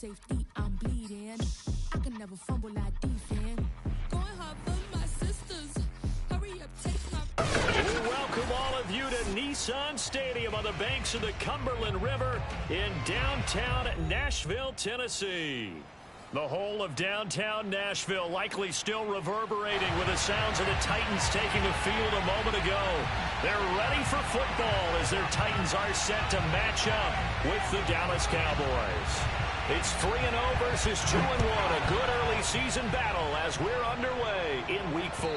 safety, I'm bleeding. I can never fumble like defense. Going hard for my sisters. Hurry up, take my... We welcome all of you to Nissan Stadium on the banks of the Cumberland River in downtown Nashville, Tennessee. The whole of downtown Nashville likely still reverberating with the sounds of the Titans taking the field a moment ago. They're ready for football as their Titans are set to match up with the Dallas Cowboys. It's 3-0 versus 2-1, a good early season battle as we're underway in Week 4.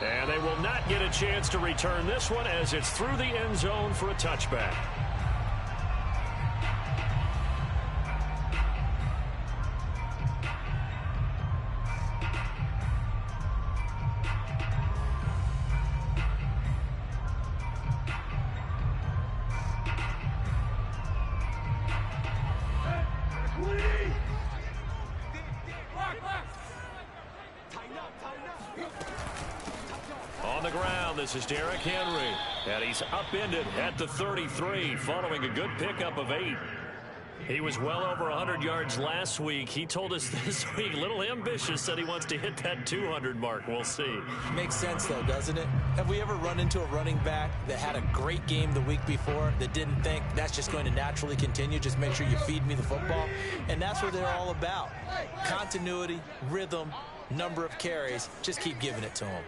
And they will not get a chance to return this one as it's through the end zone for a touchback. This is Derrick Henry, and he's upended at the 33 following a good pickup of 8. He was well over 100 yards last week. He told us this week, a little ambitious, said he wants to hit that 200 mark. We'll see. Makes sense, though, doesn't it? Have we ever run into a running back that had a great game the week before that didn't think that's just going to naturally continue? Just make sure you feed me the football. And that's what they're all about. Continuity, rhythm, number of carries. Just keep giving it to them.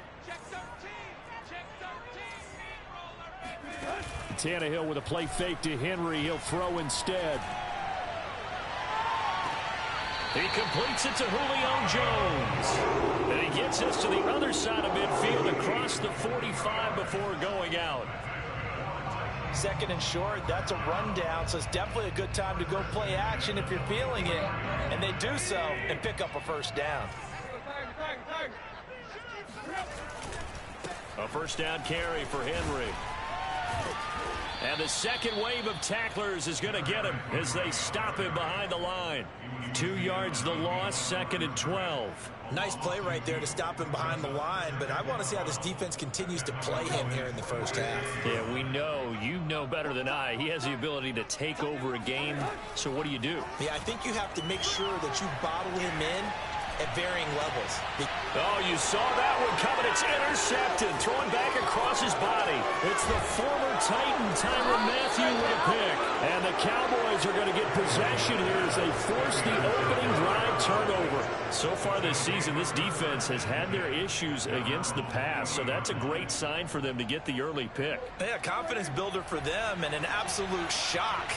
Tannehill with a play fake to Henry. He'll throw instead. He completes it to Julio Jones. And he gets us to the other side of midfield across the 45 before going out. Second and short, that's a rundown, so it's definitely a good time to go play action if you're feeling it. And they do so and pick up a first down. A first down carry for Henry. And the second wave of tacklers is going to get him as they stop him behind the line. 2 yards the loss, 2nd and 12. Nice play right there to stop him behind the line, but I want to see how this defense continues to play him here in the first half. Yeah, we know. You know better than I. He has the ability to take over a game, so what do you do? Yeah, I think you have to make sure that you bottle him in at varying levels. Oh, you saw that one coming. It's intercepted. Throwing back across his body. It's the former Titan, Tyrann Mathieu, with a pick. And the Cowboys are going to get possession here as they force the opening drive turnover. So far this season, this defense has had their issues against the pass, so that's a great sign for them to get the early pick. Yeah, confidence builder for them and an absolute shock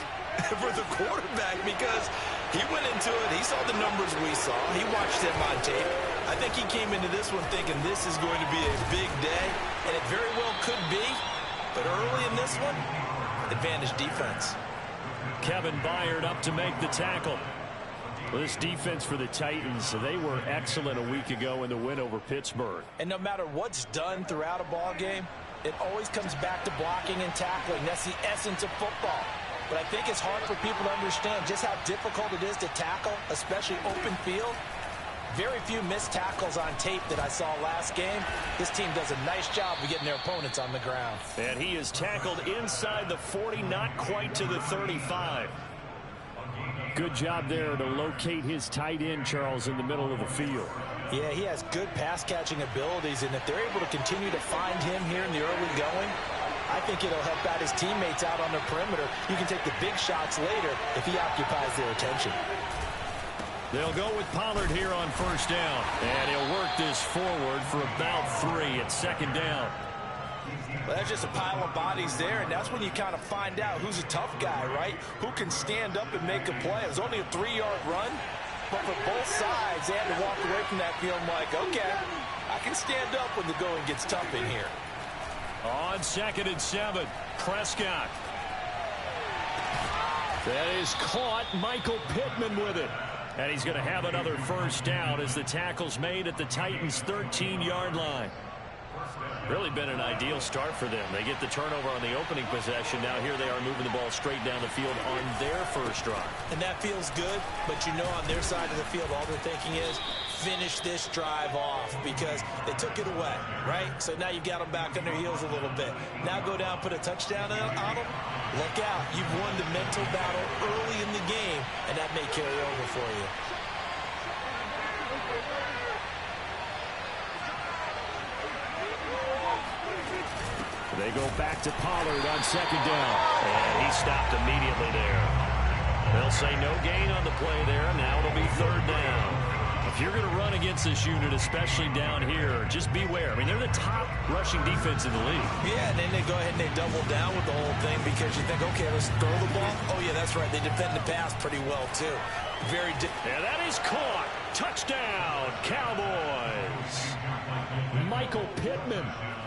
for the quarterback because he went into it. He saw the numbers we saw. He watched them on tape. I think he came into this one thinking this is going to be a big day, and it very well could be. But early in this one, advantage defense. Kevin Byard up to make the tackle. Well, this defense for the Titans, they were excellent a week ago in the win over Pittsburgh. And no matter what's done throughout a ball game, it always comes back to blocking and tackling. That's the essence of football. But I think it's hard for people to understand just how difficult it is to tackle, especially open field. Very few missed tackles on tape that I saw last game. This team does a nice job of getting their opponents on the ground. And he is tackled inside the 40, not quite to the 35. Good job there to locate his tight end, Charles, in the middle of the field. Yeah, he has good pass-catching abilities, and if they're able to continue to find him here in the early going, I think it'll help out his teammates out on the perimeter. You can take the big shots later if he occupies their attention. They'll go with Pollard here on first down. And he'll work this forward for about 3 at 2nd down. Well, that's just a pile of bodies there, and that's when you kind of find out who's a tough guy, right? Who can stand up and make a play. It was only a 3-yard run, but for both sides, they had to walk away from that feeling like, okay, I can stand up when the going gets tough in here. On 2nd and 7, Prescott. That is caught. Michael Pittman with it. And he's going to have another first down as the tackle's made at the Titans' 13-yard line. Really been an ideal start for them. They get the turnover on the opening possession. Now here they are moving the ball straight down the field on their first drive. And that feels good, but you know on their side of the field, all they're thinking is finish this drive off because they took it away, right? So now you've got them back on their heels a little bit. Now go down, put a touchdown on them. Look out. You've won the mental battle early in the game, and that may carry over for you. They go back to Pollard on second down. And he stopped immediately there. They'll say no gain on the play there. Now it'll be third down. If you're going to run against this unit, especially down here, just beware. I mean, they're the top rushing defense in the league. Yeah, and then they go ahead and they double down with the whole thing because you think, okay, let's throw the ball. Oh, yeah, that's right. They defend the pass pretty well, too. And that is caught. Touchdown, Cowboys. Michael Pittman,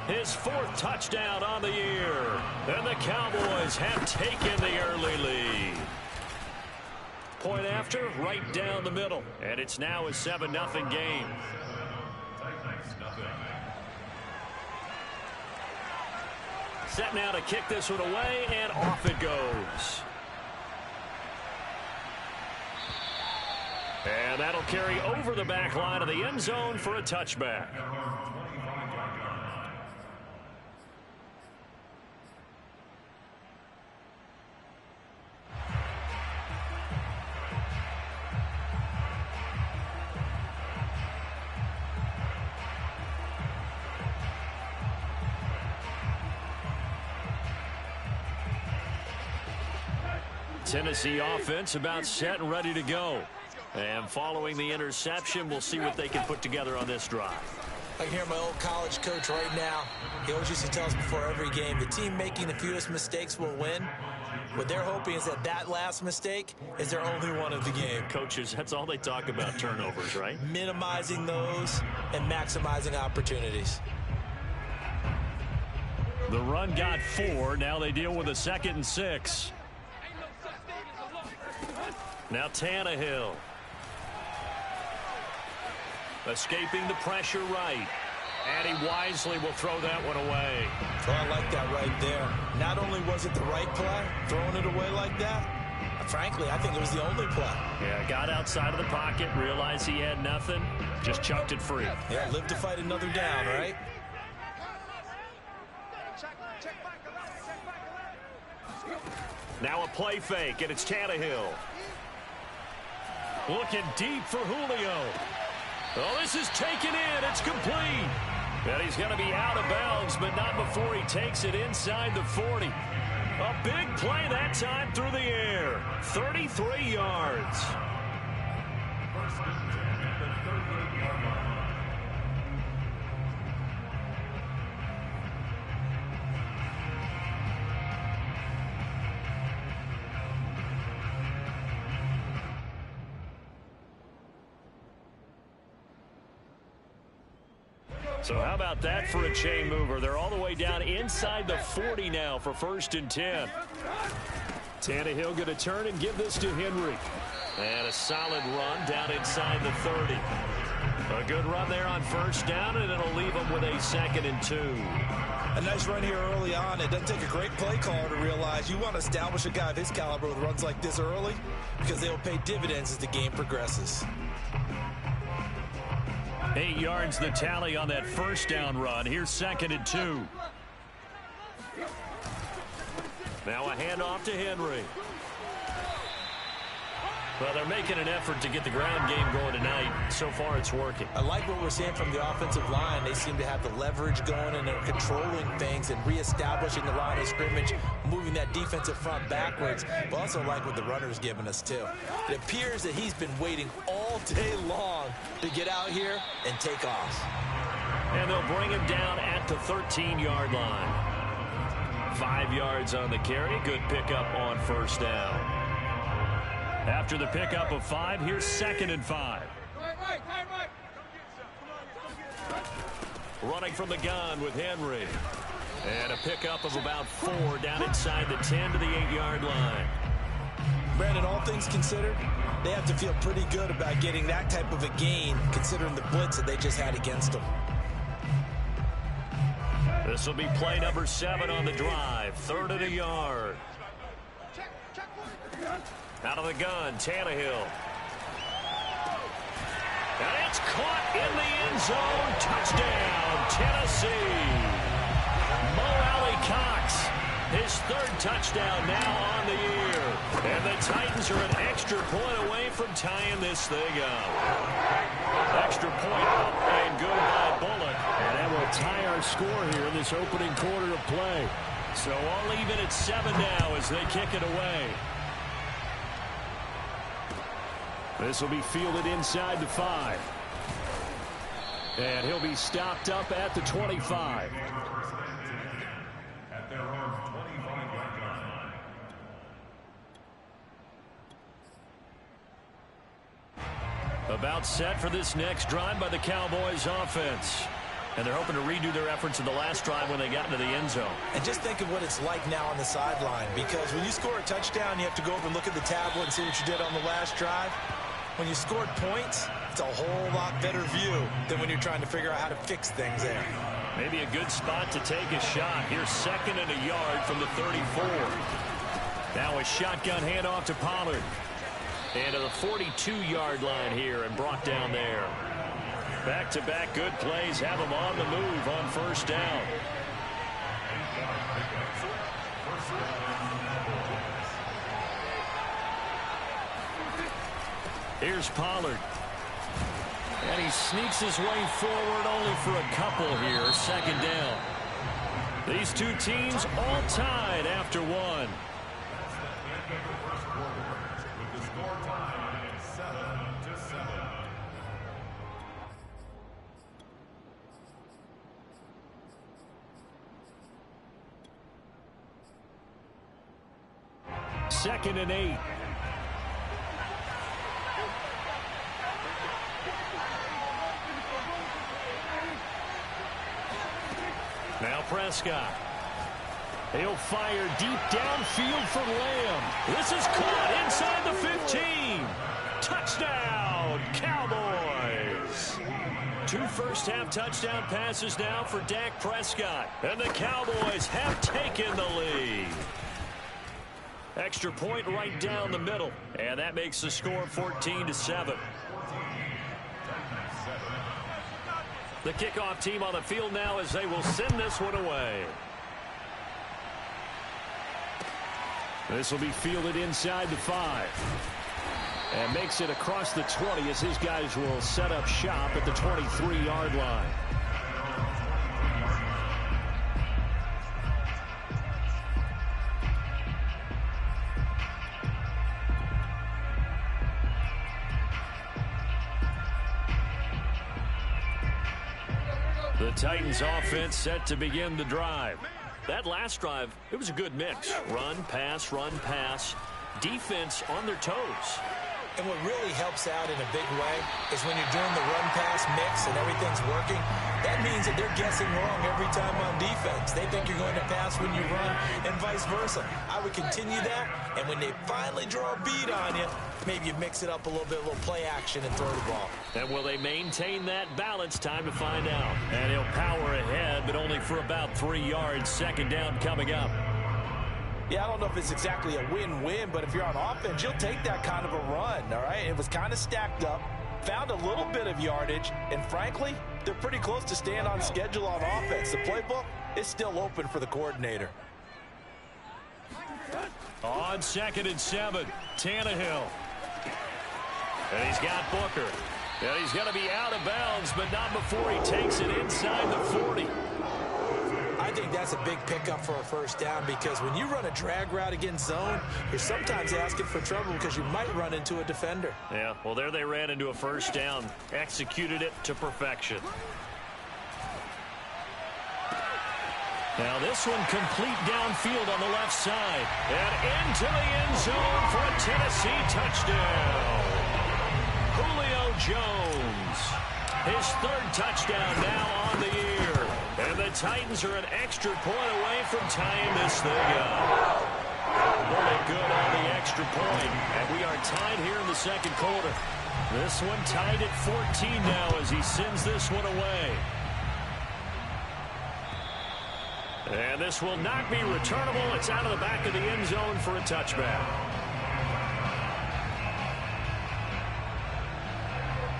his fourth touchdown on the year. And the Cowboys have taken the early lead. Point after, right down the middle. And it's now a 7-0 game. Set now to kick this one away, and off it goes. And that'll carry over the back line of the end zone for a touchback. Tennessee offense about set and ready to go. And following the interception, we'll see what they can put together on this drive. I can hear my old college coach right now. He always used to tell us before every game, the team making the fewest mistakes will win. What they're hoping is that that last mistake is their only one of the game. Coaches, that's all they talk about, turnovers, right? Minimizing those and maximizing opportunities. The run got 4. Now they deal with a 2nd and 6. Now Tannehill. Escaping the pressure right. And he wisely will throw that one away. Oh, I like that right there. Not only was it the right play, throwing it away like that, frankly, I think it was the only play. Yeah, got outside of the pocket, realized he had nothing, just chucked it free. Yeah, live to fight another down, right? Now a play fake, and it's Tannehill. Looking deep for Julio. Oh, this is taken in. It's complete. And he's going to be out of bounds, but not before he takes it inside the 40. A big play that time through the air. 33 yards. So how about that for a chain mover? They're all the way down inside the 40 now for 1st and 10. Tannehill going to turn and give this to Henry. And a solid run down inside the 30. A good run there on 1st down, and it'll leave them with a 2nd and 2. A nice run here early on. It doesn't take a great play caller to realize you want to establish a guy of his caliber with runs like this early because they will pay dividends as the game progresses. 8 yards the tally on that 1st down run. Here's 2nd and 2. Now a handoff to Henry. Well, they're making an effort to get the ground game going tonight. So far, it's working. I like what we're seeing from the offensive line. They seem to have the leverage going, and they're controlling things and reestablishing the line of scrimmage, moving that defensive front backwards. But also like what the runner's giving us, too. It appears that he's been waiting all day long to get out here and take off. And they'll bring him down at the 13-yard line. 5 yards on the carry. Good pickup on 1st down. After the pickup of 5, here's 2nd and 5. Running from the gun with Henry. And a pickup of about 4 down inside the 10 to the 8-yard line. Brandon, all things considered, they have to feel pretty good about getting that type of a gain considering the blitz that they just had against them. This will be play number 7 on the drive. 3rd and a yard. Out of the gun, Tannehill. And it's caught in the end zone. Touchdown, Tennessee. Mo Alley-Cox, his 3rd touchdown now on the year. And the Titans are an extra point away from tying this thing up. Extra point up and good by Bullock. And that will tie our score here in this opening quarter of play. So all even at 7 now as they kick it away. This will be fielded inside the 5. And he'll be stopped up at the 25. About set for this next drive by the Cowboys offense. And they're hoping to redo their efforts in the last drive when they got into the end zone. And just think of what it's like now on the sideline, because when you score a touchdown, you have to go over and look at the tablet and see what you did on the last drive. When you scored points, it's a whole lot better view than when you're trying to figure out how to fix things there. Maybe a good spot to take a shot. Here's 2nd and a yard from the 34. Now a shotgun handoff to Pollard. And to the 42-yard line here and brought down there. Back-to-back good plays have them on the move on 1st down. Here's Pollard. And he sneaks his way forward only for a couple here. 2nd down. These two teams all tied after 1. Second and 8. Now Prescott. He'll fire deep downfield for Lamb. This is caught inside the 15. Touchdown, Cowboys. 2 first-half touchdown passes now for Dak Prescott. And the Cowboys have taken the lead. Extra point right down the middle. And that makes the score 14-7. The kickoff team on the field now as they will send this one away. This will be fielded inside the 5. And makes it across the 20 as his guys will set up shop at the 23-yard line. The Titans offense set to begin the drive. That last drive, it was a good mix. Run, pass. Defense on their toes. And what really helps out in a big way is when you're doing the run-pass mix and everything's working, that means that they're guessing wrong every time on defense. They think you're going to pass when you run and vice versa. I would continue that, and when they finally draw a beat on you, maybe you mix it up a little bit, a little play action and throw the ball. And will they maintain that balance? Time to find out. And he'll power ahead, but only for about 3 yards. 2nd down coming up. Yeah, I don't know if it's exactly a win-win, but if you're on offense, you'll take that kind of a run, all right? It was kind of stacked up, found a little bit of yardage, and frankly, they're pretty close to staying on schedule on offense. The playbook is still open for the coordinator. On 2nd and 7, Tannehill. And he's got Booker. And he's going to be out of bounds, but not before he takes it inside the 40. I think that's a big pickup for a 1st down, because when you run a drag route against zone, you're sometimes asking for trouble because you might run into a defender. Yeah, well, there they ran into a 1st down. Executed it to perfection. Now this one complete downfield on the left side. And into the end zone for a Tennessee touchdown. Julio Jones. His 3rd touchdown now on the year. And the Titans are an extra point away from tying this thing up. Really good on the extra point. And we are tied here in the 2nd quarter. This one tied at 14 now as he sends this one away. And this will not be returnable. It's out of the back of the end zone for a touchback.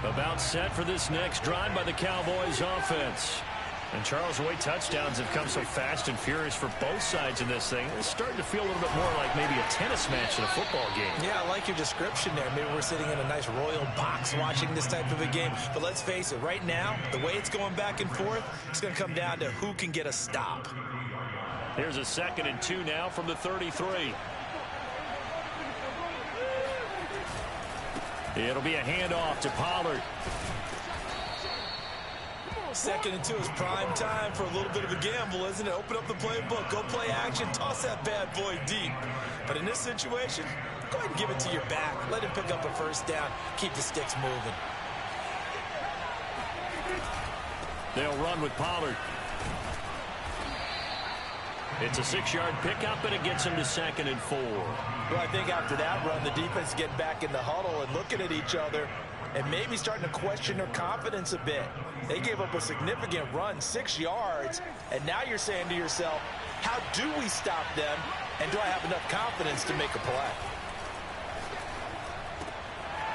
About set for this next drive by the Cowboys offense. And Charles, the way touchdowns have come so fast and furious for both sides in this thing, it's starting to feel a little bit more like maybe a tennis match in a football game. Yeah, I like your description there. Maybe we're sitting in a nice royal box watching this type of a game. But let's face it, right now, the way it's going back and forth, it's going to come down to who can get a stop. Here's a 2nd and 2 now from the 33. It'll be a handoff to Pollard. 2nd and 2 is prime time for a little bit of a gamble, isn't it? Open up the playbook, go play action, toss that bad boy deep. But in this situation, go ahead and give it to your back. Let him pick up a first down. Keep the sticks moving. They'll run with Pollard. It's a 6-yard pickup, and it gets him to 2nd and 4. Well, I think after that run, the defense getting back in the huddle and looking at each other and maybe starting to question their confidence a bit. They gave up a significant run, 6 yards, and now you're saying to yourself, how do we stop them, and do I have enough confidence to make a play?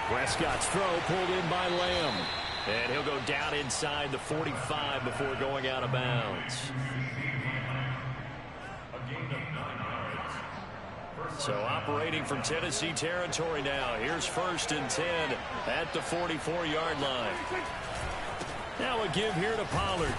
Prescott's throw pulled in by Lamb. And he'll go down inside the 45 before going out of bounds. So operating from Tennessee territory now. Here's 1st and 10 at the 44-yard line. Now a give here to Pollard.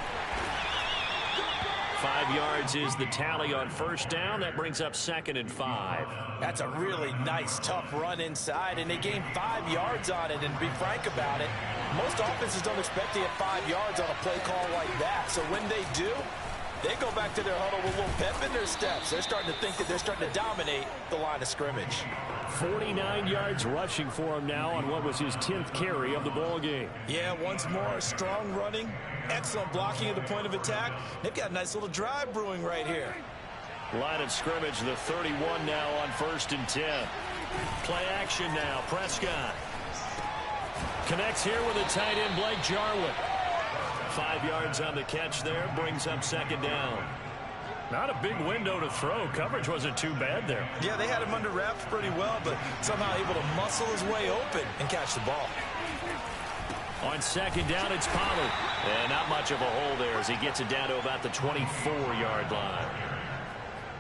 5 yards is the tally on 1st down. That brings up 2nd and 5. That's a really nice, tough run inside, and they gained 5 yards on it. And to be frank about it, most offenses don't expect to get 5 yards on a play call like that. So when they do, they go back to their huddle with a little pep in their steps. They're starting to think that they're starting to dominate the line of scrimmage. 49 yards rushing for him now on what was his 10th carry of the ball game. Yeah, once more, strong running, excellent blocking at the point of attack. They've got a nice little drive brewing right here. Line of scrimmage, the 31 now on 1st and 10. Play action now, Prescott. Connects here with a tight end, Blake Jarwin. 5 yards on the catch there, brings up 2nd down. Not a big window to throw. Coverage wasn't too bad there. Yeah, they had him under wraps pretty well, but somehow able to muscle his way open and catch the ball. On 2nd down, it's Pollard. And not much of a hole there as he gets it down to about the 24-yard line.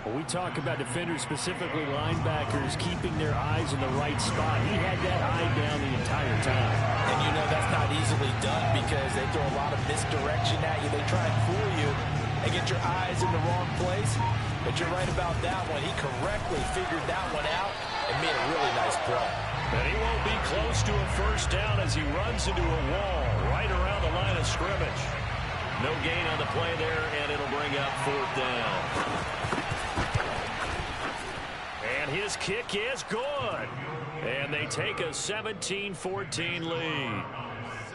When we talk about defenders, specifically linebackers, keeping their eyes in the right spot, he had that eye down the entire time. And you know that's not easily done because they throw a lot of misdirection at you. They try and fool you and get your eyes in the wrong place. But you're right about that one. He correctly figured that one out and made a really nice play. And he won't be close to a 1st down as he runs into a wall right around the line of scrimmage. No gain on the play there, and it'll bring up 4th down. And his kick is good. And they take a 17-14 lead.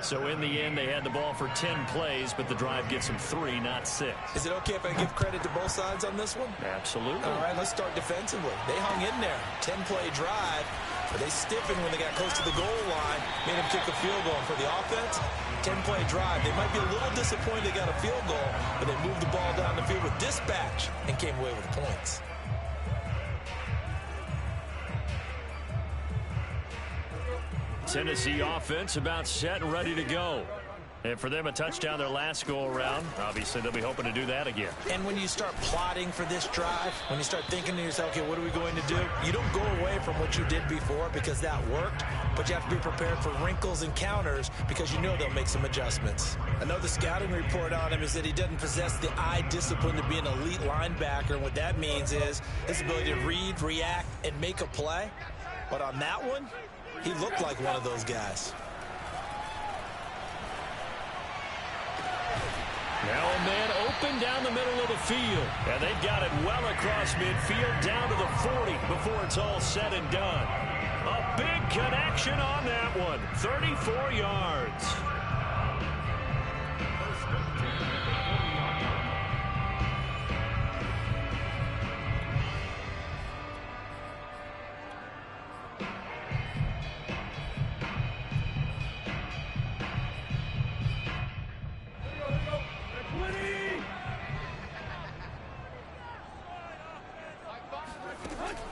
So in the end, they had the ball for 10 plays, but the drive gets them 3, not 6. Is it okay if I give credit to both sides on this one? Absolutely. All right, let's start defensively. They hung in there. 10-play drive, but they stiffened when they got close to the goal line, made them kick a field goal. And for the offense, 10-play drive. They might be a little disappointed they got a field goal, but they moved the ball down the field with dispatch and came away with points. Tennessee offense about set and ready to go. And for them, a touchdown their last go-around. Obviously, they'll be hoping to do that again. And when you start plotting for this drive, when you start thinking to yourself, okay, what are we going to do? You don't go away from what you did before because that worked, but you have to be prepared for wrinkles and counters because you know they'll make some adjustments. Another scouting report on him is that he doesn't possess the eye discipline to be an elite linebacker, and what that means is his ability to read, react, and make a play. But on that one, he looked like one of those guys. Now a man open down the middle of the field. And they've got it well across midfield down to the 40 before it's all said and done. A big connection on that one. 34 yards.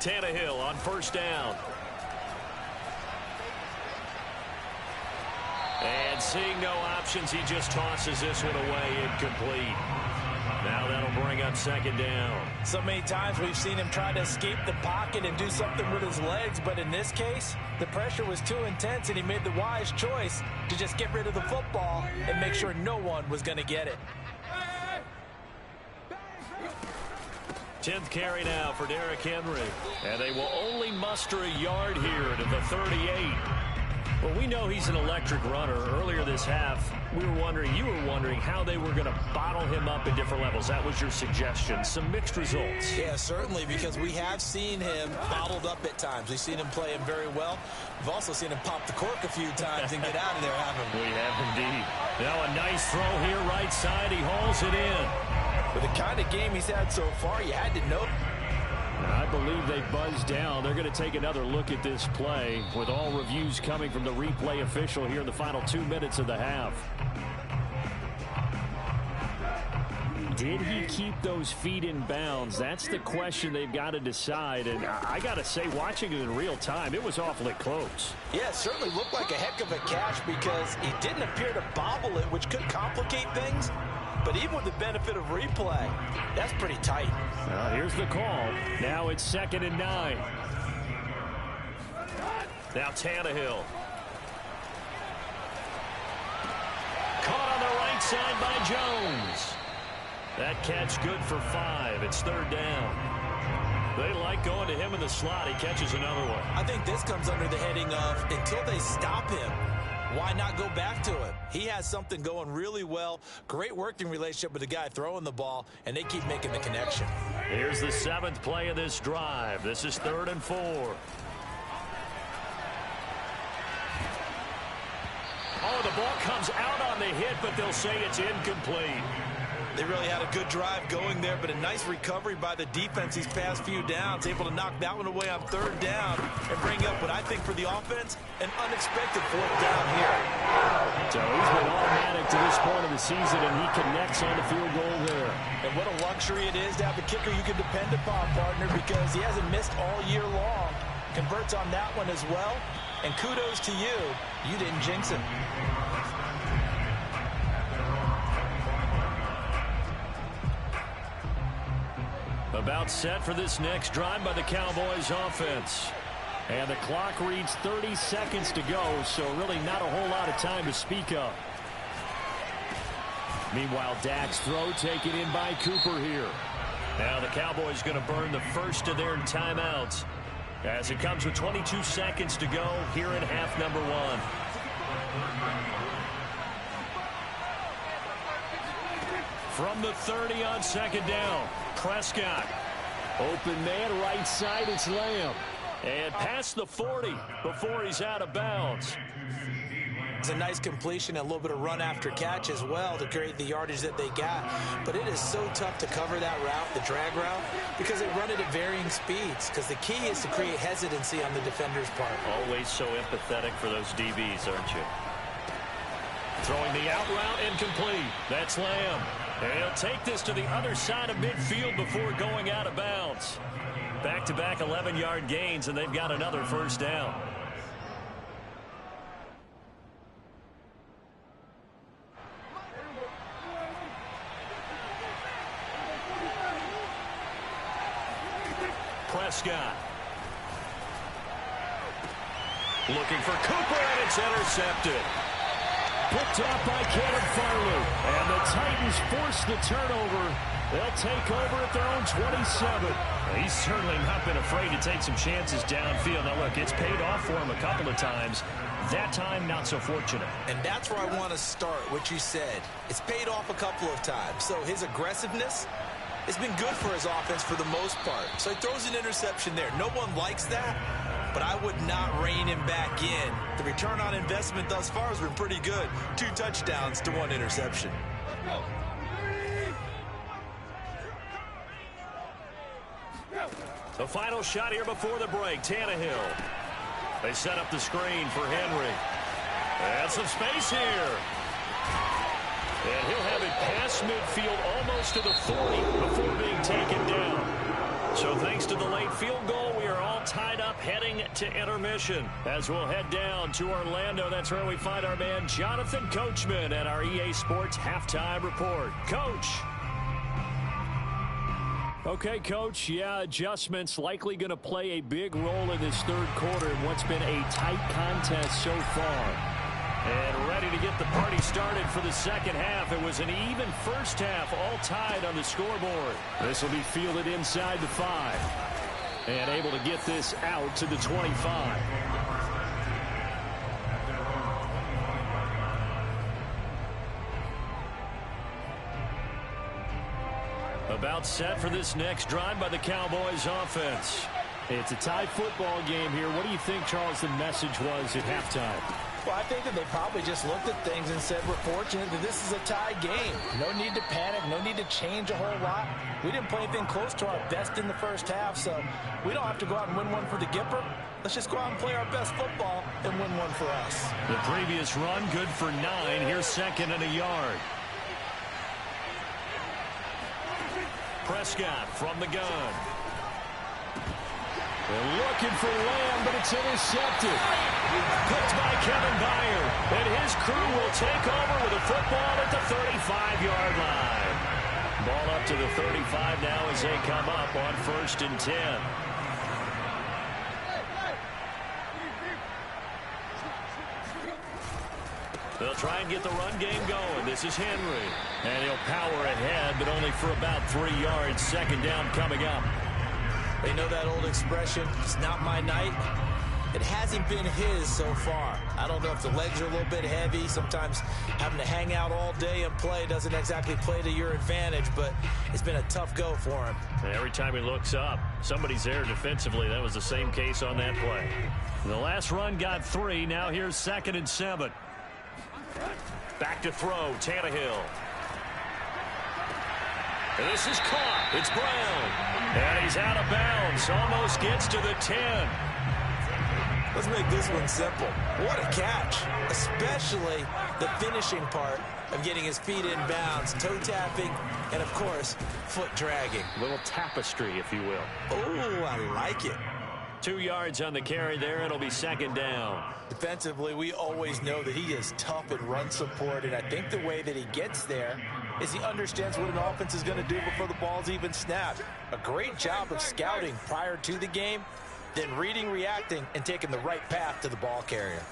Tannehill on first down. And seeing no options, he just tosses this one away, incomplete. Now that'll bring up second down. So many times we've seen him try to escape the pocket and do something with his legs, but in this case, the pressure was too intense and he made the wise choice to just get rid of the football and make sure no one was going to get it. 10th carry now for Derrick Henry. And they will only muster a yard here to the 38. Well, we know he's an electric runner. Earlier this half, you were wondering how they were going to bottle him up at different levels. That was your suggestion. Some mixed results. Yeah, certainly, because we have seen him bottled up at times. We've seen him play him very well. We've also seen him pop the cork a few times and get out of there, haven't we? We have indeed. Now a nice throw here, right side. He hauls it in. With the kind of game he's had so far, you had to know. I believe they buzzed down. They're going to take another look at this play with all reviews coming from the replay official here in the final 2 minutes of the half. Did he keep those feet in bounds? That's the question they've got to decide. And I got to say, watching it in real time, it was awfully close. Yeah, it certainly looked like a heck of a catch because he didn't appear to bobble it, which could complicate things. But even with the benefit of replay, that's pretty tight. Here's the call. Now it's 2nd and 9. Now Tannehill. Caught on the right side by Jones. That catch good for 5. It's 3rd down. They like going to him in the slot. He catches another one. I think this comes under the heading of until they stop him, why not go back to him? He has something going really well. Great working relationship with the guy throwing the ball, and they keep making the connection. Here's the 7th play of this drive. This is 3rd and 4. Oh, the ball comes out on the hit, but they'll say it's incomplete. They really had a good drive going there, but a nice recovery by the defense these past few downs, able to knock that one away on 3rd down and bring up what I think for the offense, an unexpected 4th down here. So he's been automatic to this point of the season, and he connects on the field goal there. And what a luxury it is to have a kicker you can depend upon, partner, because he hasn't missed all year long. Converts on that one as well, and kudos to you. You didn't jinx him. About set for this next drive by the Cowboys offense. And the clock reads 30 seconds to go, so really not a whole lot of time to speak of. Meanwhile, Dak's throw taken in by Cooper here. Now the Cowboys going to burn the first of their timeouts as it comes with 22 seconds to go here in half number 1. From the 30 on 2nd down, Prescott. Open man, right side, it's Lamb. And past the 40 before he's out of bounds. It's a nice completion and a little bit of run after catch as well to create the yardage that they got. But it is so tough to cover that route, the drag route, because they run it at varying speeds. Because the key is to create hesitancy on the defender's part. Always so empathetic for those DBs, aren't you? Throwing the out route incomplete. That's Lamb. And he'll take this to the other side of midfield before going out of bounds. Back-to-back 11-yard gains, and they've got another first down. Prescott. Looking for Cooper, and it's intercepted. Picked off by Caleb Farley. And the Titans force the turnover. They'll take over at their own 27. He's certainly not been afraid to take some chances downfield. Now, look, it's paid off for him a couple of times. That time, not so fortunate. And that's where I want to start, what you said. It's paid off a couple of times. So his aggressiveness has been good for his offense for the most part. So he throws an interception there. No one likes that, but I would not rein him back in. The return on investment thus far has been pretty good. 2 touchdowns to 1 interception. The final shot here before the break. Tannehill. They set up the screen for Henry. And some space here. And he'll have it past midfield almost to the 40 before being taken down. So thanks to the late field goal, we are tied up heading to intermission. As we'll head down to Orlando, that's where we find our man Jonathan Coachman at our EA Sports Halftime Report. Coach. Okay, Coach, yeah, adjustments likely going to play a big role in this third quarter in what's been a tight contest so far. And ready to get the party started for the second half. It was an even first half, all tied on the scoreboard. This will be fielded inside the 5. And able to get this out to the 25. About set for this next drive by the Cowboys offense. It's a tie football game here. What do you think, Charles, the message was at halftime? Well, I think that they probably just looked at things and said, we're fortunate that this is a tie game. No need to panic. No need to change a whole lot. We didn't play anything close to our best in the first half, so we don't have to go out and win one for the Gipper. Let's just go out and play our best football and win one for us. The previous run, good for 9. Here's second and a yard. Prescott from the gun. They're looking for Lamb, but it's intercepted. Picked by Kevin Byard. And his crew will take over with a football at the 35-yard line. Ball up to the 35 now as they come up on 1st and 10. They'll try and get the run game going. This is Henry. And he'll power ahead, but only for about 3 yards. Second down coming up. They know that old expression, it's not my night. It hasn't been his so far. I don't know if the legs are a little bit heavy. Sometimes having to hang out all day and play doesn't exactly play to your advantage, but it's been a tough go for him. And every time he looks up, somebody's there defensively. That was the same case on that play. The last run got 3. Now here's 2nd and 7. Back to throw, Tannehill. And this is caught. It's Brown. And he's out of bounds. Almost gets to the 10. Let's make this one simple. What a catch. Especially the finishing part of getting his feet in bounds, toe tapping, and of course, foot dragging. A little tapestry, if you will. Oh, I like it. 2 yards on the carry there. It'll be 2nd down. Defensively, we always know that he is tough in run support, and I think the way that he gets there is he understands what an offense is going to do before the ball's even snapped. A great job of scouting prior to the game, then reading, reacting, and taking the right path to the ball carrier.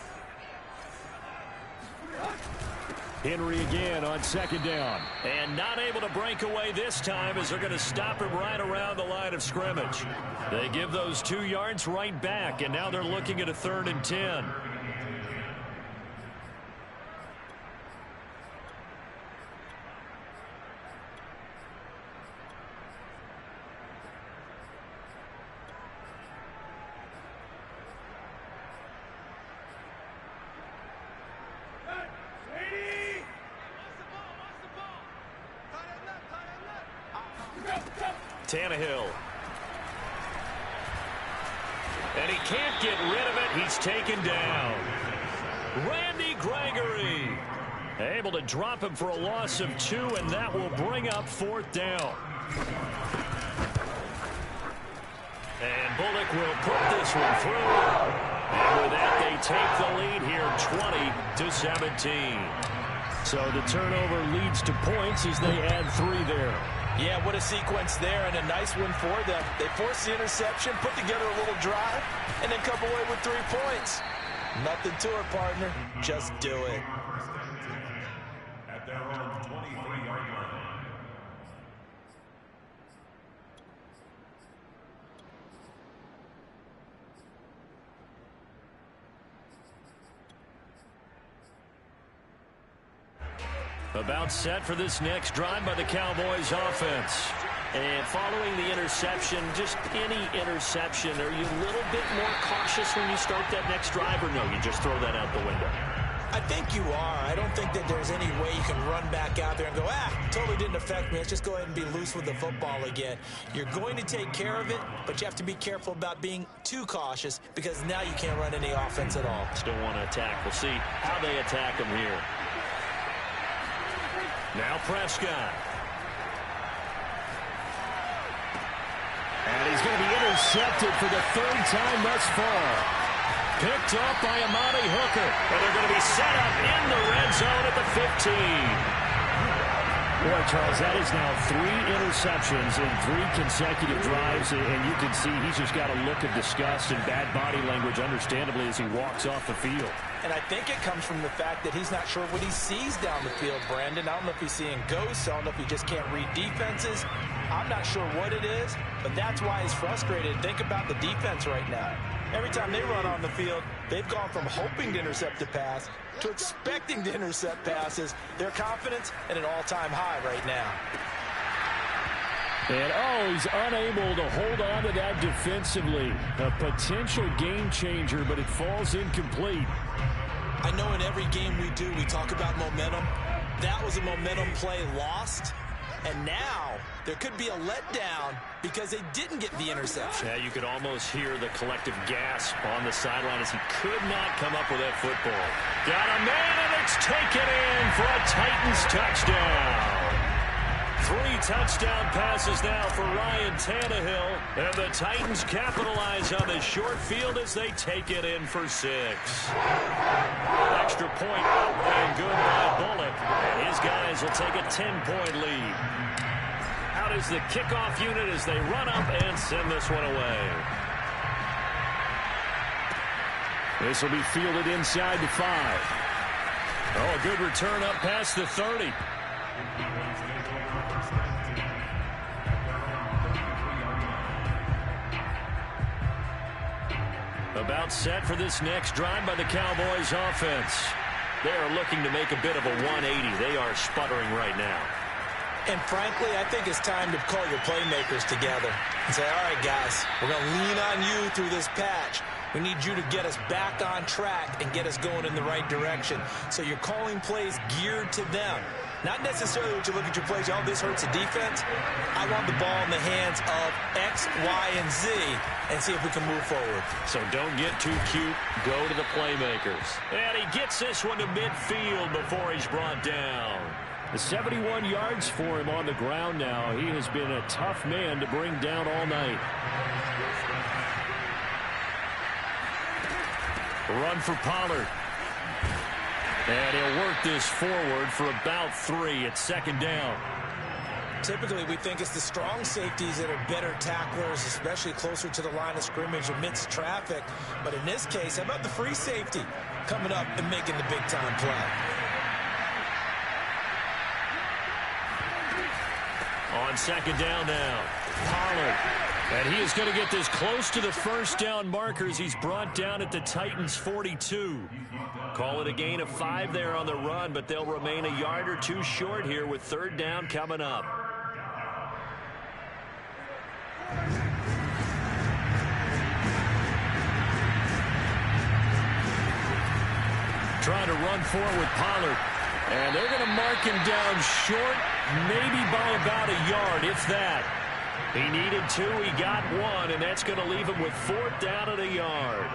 Henry again on 2nd down. And not able to break away this time as they're going to stop him right around the line of scrimmage. They give those 2 yards right back, and now they're looking at a 3rd and 10. Tannehill. And he can't get rid of it. He's taken down. Randy Gregory. Able to drop him for a loss of 2, and that will bring up 4th down. And Bullock will put this one through. And with that, they take the lead here 20-17. So the turnover leads to points as they add 3 there. Yeah, what a sequence there, and a nice one for them. They force the interception, put together a little drive, and then come away with 3 points. Nothing to it, partner. Just do it. At their own 23-yard line. About set for this next drive by the Cowboys offense. And following the interception, just any interception, are you a little bit more cautious when you start that next drive, or no, you just throw that out the window? I think you are. I don't think that there's any way you can run back out there and go, totally didn't affect me. Let's just go ahead and be loose with the football again. You're going to take care of it, but you have to be careful about being too cautious because now you can't run any offense at all. Still want to attack. We'll see how they attack him here. Now Prescott. And he's going to be intercepted for the third time thus far. Picked up by Amani Hooker. And they're going to be set up in the red zone at the 15. Boy, Charles, that is now 3 interceptions in 3 consecutive drives, and you can see he's just got a look of disgust and bad body language, understandably, as he walks off the field. And I think it comes from the fact that he's not sure what he sees down the field, Brandon. I don't know if he's seeing ghosts. I don't know if he just can't read defenses. I'm not sure what it is, but that's why he's frustrated. Think about the defense right now. Every time they run on the field, they've gone from hoping to intercept a pass to expecting to intercept passes. Their confidence at an all-time high right now. And, he's unable to hold on to that defensively. A potential game changer, but it falls incomplete. I know in every game we do, we talk about momentum. That was a momentum play lost. And now there could be a letdown because they didn't get the interception. Yeah, you could almost hear the collective gasp on the sideline as he could not come up with that football. Got a man, and it's taken in for a Titans touchdown. 3 touchdown passes now for Ryan Tannehill. And the Titans capitalize on this short field as they take it in for 6. Extra point up and good by Bullock. And his guys will take a 10-point lead. Out is the kickoff unit as they run up and send this one away. This will be fielded inside the 5. Oh, a good return up past the 30. About set for this next drive by the Cowboys offense. They are looking to make a bit of a 180. They are sputtering right now. And frankly, I think it's time to call your playmakers together and say, all right, guys, we're going to lean on you through this patch. We need you to get us back on track and get us going in the right direction. So you're calling plays geared to them. Not necessarily what you look at your plays, oh, this hurts the defense. I want the ball in the hands of X, Y, and Z and see if we can move forward. So don't get too cute. Go to the playmakers. And he gets this one to midfield before he's brought down. The 71 yards for him on the ground now. He has been a tough man to bring down all night. Run for Pollard. And he'll work this forward for about 3 at 2nd down. Typically, we think it's the strong safeties that are better tacklers, especially closer to the line of scrimmage amidst traffic. But in this case, how about the free safety coming up and making the big-time play? On 2nd down now, Pollard. And he is going to get this close to the first down markers. He's brought down at the Titans' 42. Call it a gain of 5 there on the run, but they'll remain a yard or 2 short here with 3rd down coming up. Trying to run forward with Pollard. And they're going to mark him down short, maybe by about a yard, if that. He needed 2, he got 1, and that's going to leave him with 4th down at a yard.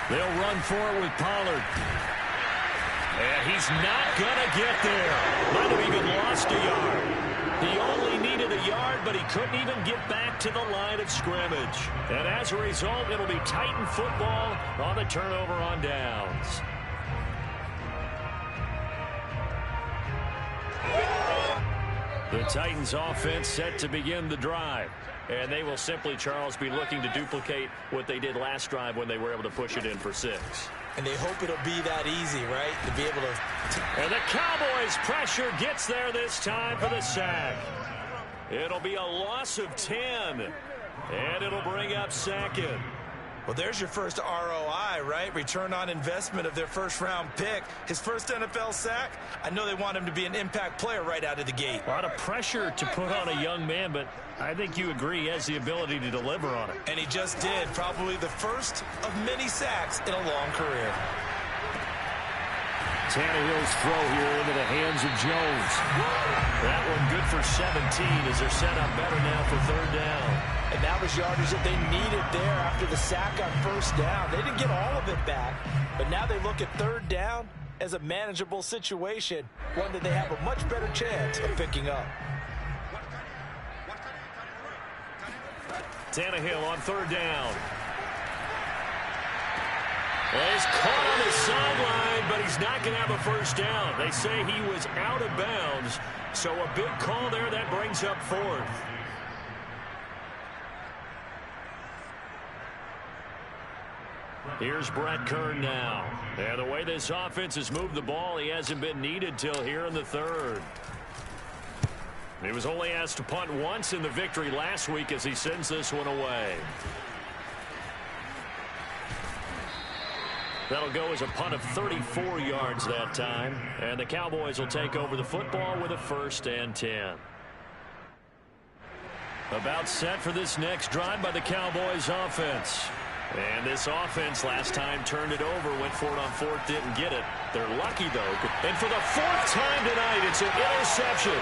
They'll run forward with Pollard. And he's not going to get there. Might have even lost a yard. He only needed a yard, but he couldn't even get back to the line of scrimmage. And as a result, it'll be Titan football on the turnover on downs. The Titans offense set to begin the drive. And they will simply, Charles, be looking to duplicate what they did last drive when they were able to push it in for 6. And they hope it'll be that easy, right? To be able to... And the Cowboys' pressure gets there this time for the sack. It'll be a loss of 10. And it'll bring up 2nd. Well, there's your first ROI, right? Return on investment of their first-round pick. His first NFL sack. I know they want him to be an impact player right out of the gate. A lot of pressure to put on a young man, but I think you agree he has the ability to deliver on it. And he just did. Probably the first of many sacks in a long career. Tannehill's throw here into the hands of Jones. That one good for 17 as they're set up better now for 3rd down. And that was yardage that they needed there after the sack on 1st down. They didn't get all of it back, but now they look at 3rd down, as a manageable situation, one that they have a much better chance of picking up. Tannehill on third down. He's caught on the sideline, but he's not going to have a first down. They say he was out of bounds, so a big call there that brings up fourth. Here's Brett Kern now. Yeah, the way this offense has moved the ball, he hasn't been needed till here in the third. He was only asked to punt once in the victory last week as he sends this one away. That'll go as a punt of 34 yards that time. And the Cowboys will take over the football with a 1st and 10. About set for this next drive by the Cowboys offense. And this offense last time turned it over, went for it on fourth, didn't get it. They're lucky, though. And for the 4th time tonight, it's an interception.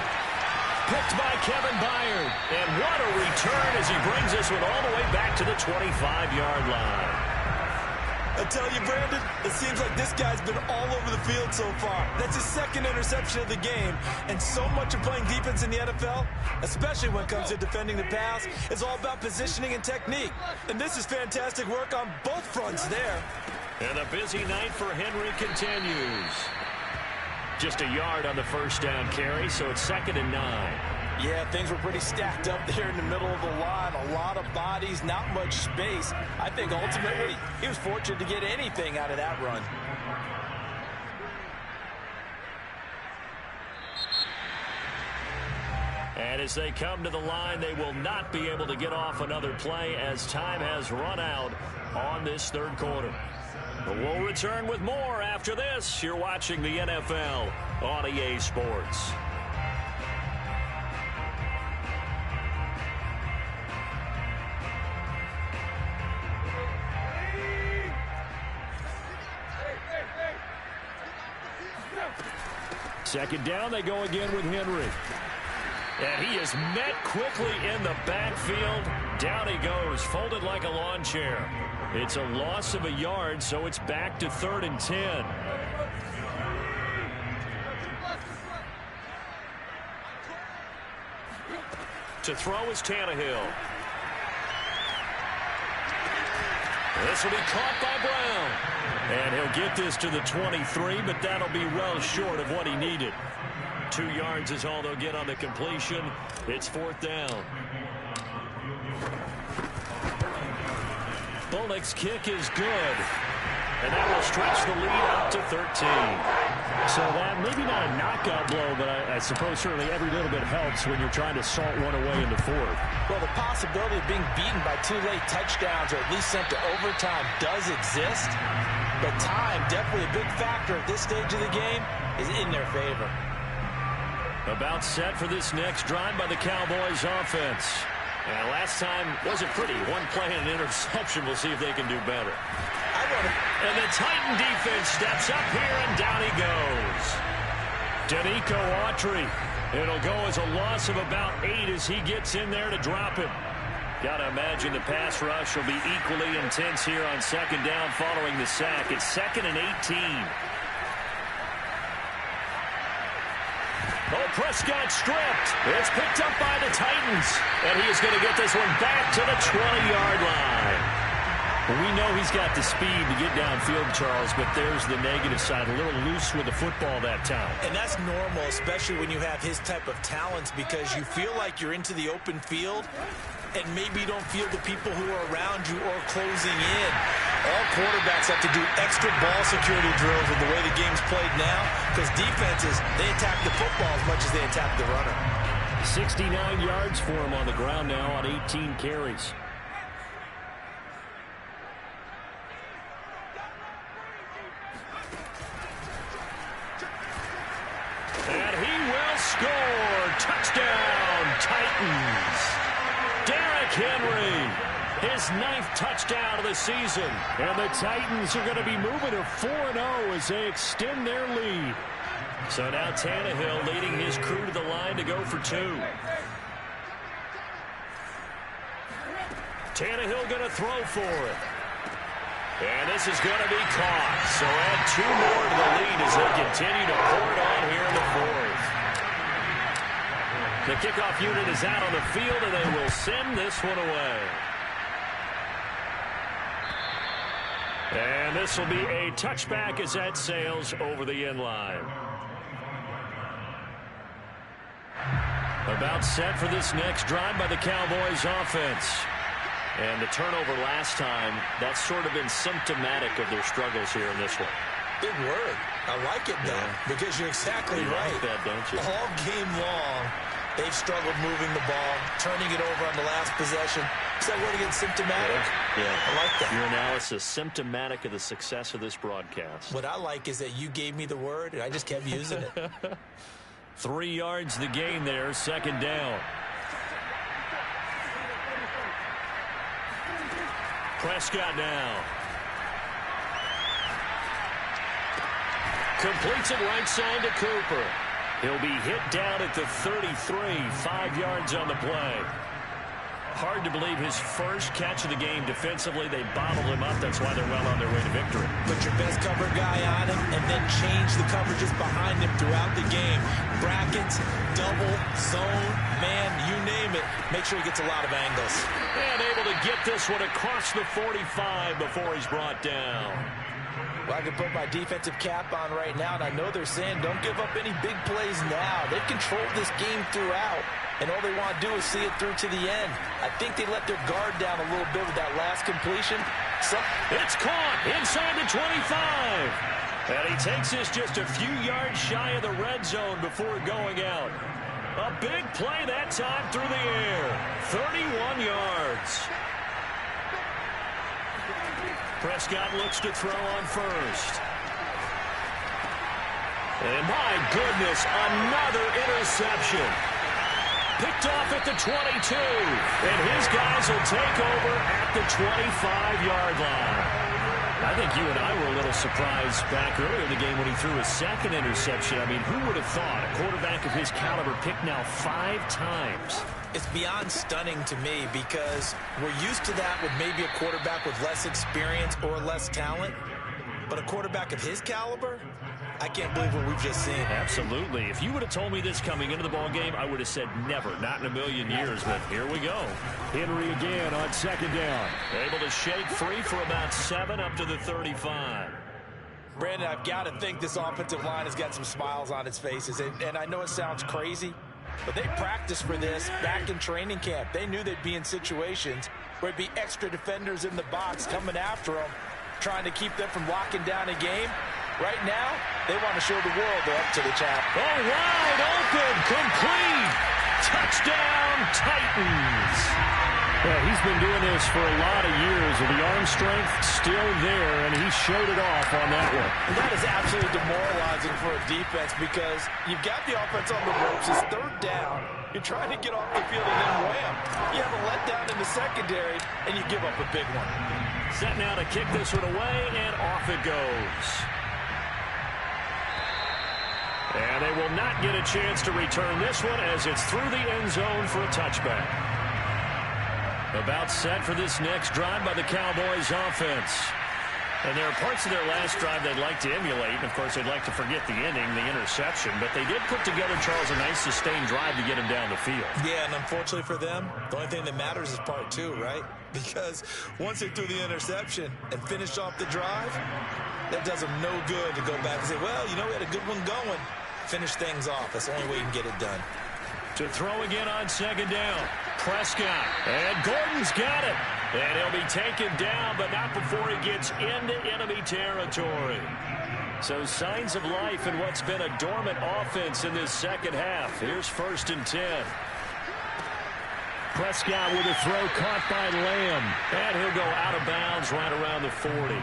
Picked by Kevin Byard. And what a return as he brings this one all the way back to the 25-yard line. I tell you, Brandon, it seems like this guy's been all over the field so far. That's his 2nd interception of the game. And so much of playing defense in the NFL, especially when it comes to defending the pass, is all about positioning and technique. And this is fantastic work on both fronts there. And the busy night for Henry continues. Just a yard on the first down carry, so it's 2nd and 9. Yeah, things were pretty stacked up there in the middle of the line. A lot of bodies, not much space. I think ultimately he was fortunate to get anything out of that run. And as they come to the line, they will not be able to get off another play as time has run out on this third quarter. But we'll return with more after this. You're watching the NFL on EA Sports. Second down, they go again with Henry. And he is met quickly in the backfield. Down he goes, folded like a lawn chair. It's a loss of a yard, so it's back to 3rd and 10. To throw is Tannehill. This will be caught by Brown. And he'll get this to the 23, but that'll be well short of what he needed. 2 yards is all they'll get on the completion. It's 4th down. Bullock's kick is good. And that will stretch the lead up to 13. So that maybe not a knockout blow, but I suppose certainly every little bit helps when you're trying to salt one away in the fourth. Well, the possibility of being beaten by 2 late touchdowns or at least sent to overtime does exist. But time, definitely a big factor at this stage of the game, is in their favor. About set for this next drive by the Cowboys offense. And last time wasn't pretty. 1 play and an interception. We'll see if they can do better. And the Titan defense steps up here, and down he goes. Danico Autry. It'll go as a loss of about 8 as he gets in there to drop him. Got to imagine the pass rush will be equally intense here on 2nd down following the sack. It's 2nd and 18. Oh, Prescott stripped. It's picked up by the Titans. And he is going to get this one back to the 20-yard line. We know he's got the speed to get downfield, Charles, but there's the negative side. A little loose with the football that time. And that's normal, especially when you have his type of talents, because you feel like you're into the open field and maybe you don't feel the people who are around you or closing in. All quarterbacks have to do extra ball security drills with the way the game's played now, because defenses, they attack the football as much as they attack the runner. 69 yards for him on the ground now on 18 carries. And he will score. Touchdown, Titans. Derrick Henry, his 9th touchdown of the season. And the Titans are going to be moving to 4-0 as they extend their lead. So now Tannehill leading his crew to the line to go for 2. Tannehill going to throw for it. And this is going to be caught. So add 2 more to the lead as they continue to pour it on here in the fourth. The kickoff unit is out on the field, and they will send this one away. And this will be a touchback as that sails over the end line. About set for this next drive by the Cowboys offense. And the turnover last time, that's sort of been symptomatic of their struggles here in this one. Big word. I like it, though, because you're exactly right. Like that, don't you? All game long, they've struggled moving the ball, turning it over on the last possession. Is that word again, symptomatic? Yeah. I like that. Your analysis, symptomatic of the success of this broadcast. What I like is that you gave me the word, and I just kept using it. 3 yards the gain there, second down. Prescott now. Completes it right side to Cooper. He'll be hit down at the 33, 5 yards on the play. Hard to believe his first catch of the game defensively. They bottled him up. That's why they're well on their way to victory. Put your best cover guy on him and then change the coverages behind him throughout the game. Brackets, double, zone, man, you name it. Make sure he gets a lot of angles. And able to get this one across the 45 before he's brought down. Well, I can put my defensive cap on right now, and I know they're saying don't give up any big plays now. They've controlled this game throughout, and all they want to do is see it through to the end. I think they let their guard down a little bit with that last completion. It's caught inside the 25. And he takes this just a few yards shy of the red zone before going out. A big play that time through the air. 31 yards. Prescott looks to throw on first. And my goodness, another interception. Picked off at the 22. And his guys will take over at the 25-yard line. I think you and I were a little surprised back earlier in the game when he threw his second interception. I mean, who would have thought a quarterback of his caliber picked now 5 times? It's beyond stunning to me because we're used to that with maybe a quarterback with less experience or less talent. But a quarterback of his caliber, I can't believe what we've just seen. Absolutely. If you would have told me this coming into the ball game, I would have said never, not in a million years. But here we go. Henry again on second down. Able to shake free for about 7 up to the 35. Brandon, I've got to think this offensive line has got some smiles on its faces. And I know it sounds crazy, but they practiced for this back in training camp. They knew they'd be in situations where it'd be extra defenders in the box coming after them, trying to keep them from locking down a game. Right now, they want to show the world they're up to the challenge. Oh, wide open, complete. Touchdown, Titans. Yeah, he's been doing this for a lot of years, and the arm strength still there, and he showed it off on that one. And that is absolutely demoralizing for a defense because you've got the offense on the ropes. It's third down. You're trying to get off the field, and then wham. You have a letdown in the secondary, and you give up a big one. Set now to kick this one away, and off it goes. And they will not get a chance to return this one as it's through the end zone for a touchback. About set for this next drive by the Cowboys offense. And there are parts of their last drive they'd like to emulate. And, of course, they'd like to forget the ending, the interception. But they did put together, Charles, a nice sustained drive to get him down the field. Yeah, and unfortunately for them, the only thing that matters is part 2, right? Because once they threw the interception and finished off the drive, that does them no good to go back and say, well, you know, we had a good one going. Finish things off. That's the only way you can get it done. To throw again on second down. Prescott. And Gordon's got it. And he'll be taken down, but not before he gets into enemy territory. So signs of life in what's been a dormant offense in this second half. Here's 1st and 10. Prescott with a throw caught by Lamb. And he'll go out of bounds right around the 40.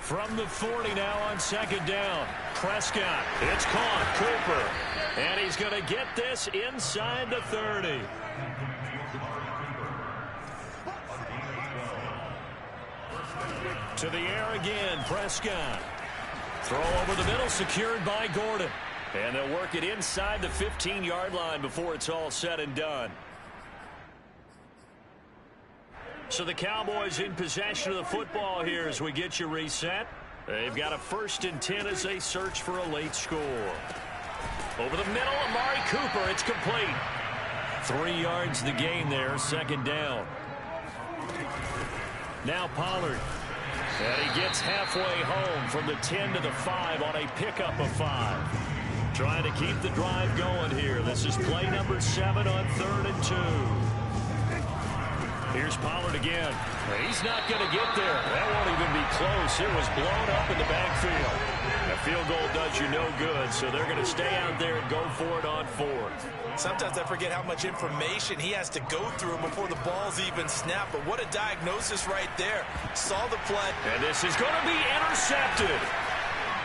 From the 40 now on second down. Prescott. It's caught. Cooper. And he's going to get this inside the 30. To the air again. Prescott. Throw over the middle. Secured by Gordon. And they'll work it inside the 15-yard line before it's all said and done. So the Cowboys in possession of the football here as we get you reset. They've got a 1st and 10 as they search for a late score. Over the middle, Amari Cooper. It's complete. 3 yards the gain there, 2nd down. Now Pollard. And he gets halfway home from the 10 to the 5 on a pickup of 5. Trying to keep the drive going here. This is play number 7 on 3rd and 2. Here's Pollard again. He's not going to get there. That won't even be close. It was blown up in the backfield. A field goal does you no good, so they're going to stay out there and go for it on 4th. Sometimes I forget how much information he has to go through before the ball's even snapped. But what a diagnosis right there. Saw the play. And this is going to be intercepted.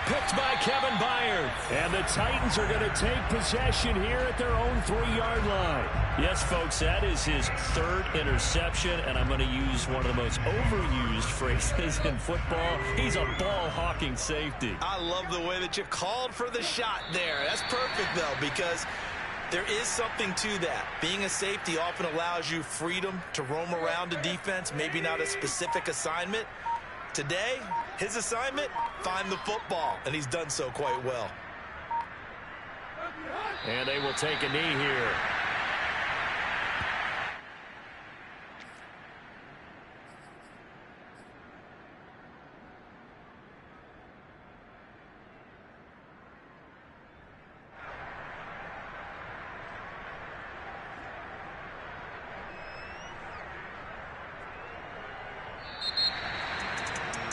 Picked by Kevin Byard. And the Titans are going to take possession here at their own 3-yard line. Yes, folks, that is his 3rd interception, and I'm going to use one of the most overused phrases in football. He's a ball-hawking safety. I love the way that you called for the shot there. That's perfect, though, because there is something to that. Being a safety often allows you freedom to roam around a defense, maybe not a specific assignment. Today, his assignment, find the football, and he's done so quite well. And they will take a knee here.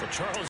Charles